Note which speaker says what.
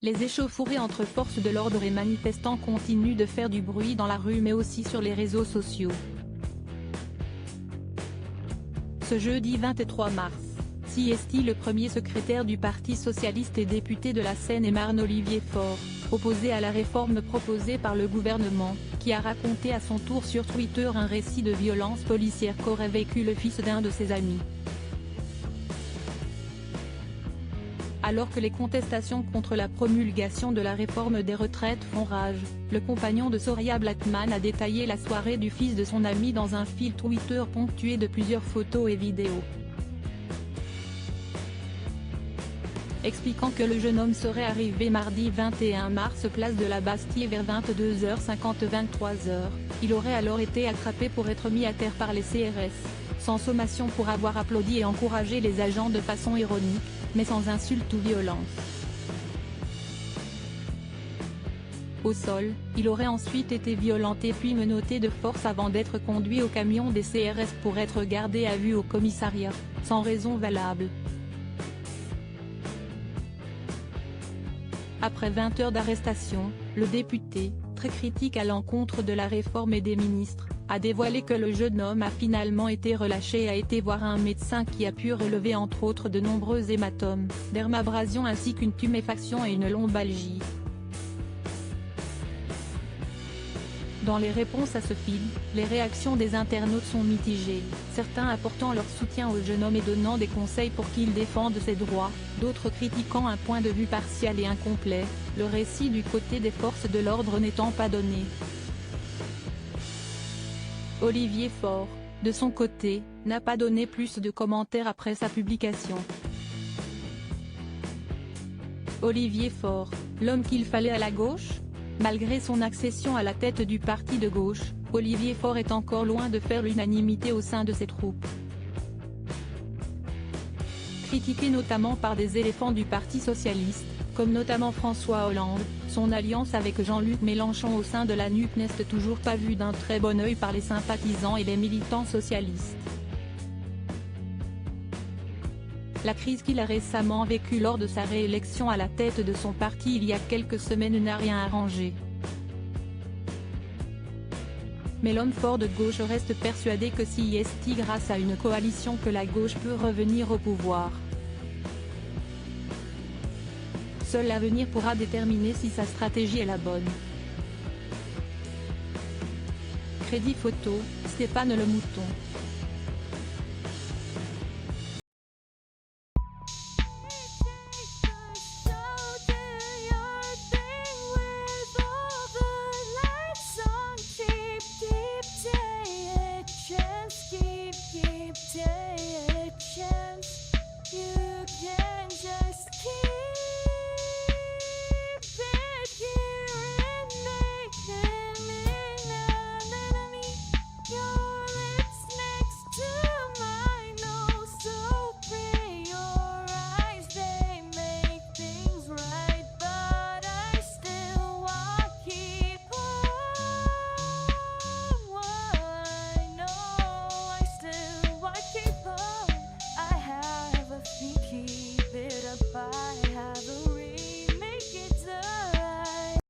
Speaker 1: Les échauffourées entre forces de l'ordre et manifestants continuent de faire du bruit dans la rue mais aussi sur les réseaux sociaux. Ce jeudi 23 mars, CST, le premier secrétaire du Parti socialiste et député de la Seine-et-Marne Olivier Faure, opposé à la réforme proposée par le gouvernement, qui a raconté à son tour sur Twitter un récit de violence policière qu'aurait vécu le fils d'un de ses amis. Alors que les contestations contre la promulgation de la réforme des retraites font rage, le compagnon de Soria Blackman a détaillé la soirée du fils de son ami dans un fil Twitter ponctué de plusieurs photos et vidéos. Expliquant que le jeune homme serait arrivé mardi 21 mars place de la Bastille vers 22h50-23h, il aurait alors été attrapé pour être mis à terre par les CRS, sans sommation pour avoir applaudi et encouragé les agents de façon ironique, mais sans insulte ou violence. Au sol, il aurait ensuite été violenté puis menotté de force avant d'être conduit au camion des CRS pour être gardé à vue au commissariat, sans raison valable. Après 20 heures d'arrestation, le député, très critique à l'encontre de la réforme et des ministres, a dévoilé que le jeune homme a finalement été relâché et a été voir un médecin qui a pu relever entre autres de nombreux hématomes, dermabrasions ainsi qu'une tuméfaction et une lombalgie. Dans les réponses à ce film, les réactions des internautes sont mitigées, certains apportant leur soutien au jeune homme et donnant des conseils pour qu'il défende ses droits, d'autres critiquant un point de vue partial et incomplet, le récit du côté des forces de l'ordre n'étant pas donné. Olivier Faure, de son côté, n'a pas donné plus de commentaires après sa publication. Olivier Faure, l'homme qu'il fallait à la gauche ? Malgré son accession à la tête du parti de gauche, Olivier Faure est encore loin de faire l'unanimité au sein de ses troupes. Critiqué notamment par des éléphants du Parti socialiste, comme notamment François Hollande, son alliance avec Jean-Luc Mélenchon au sein de la NUP n'est toujours pas vue d'un très bon œil par les sympathisants et les militants socialistes. La crise qu'il a récemment vécue lors de sa réélection à la tête de son parti il y a quelques semaines n'a rien arrangé. Mais l'homme fort de gauche reste persuadé que c'est grâce à une coalition que la gauche peut revenir au pouvoir. Seul l'avenir pourra déterminer si sa stratégie est la bonne. Crédit photo, Stéphane Le Mouton.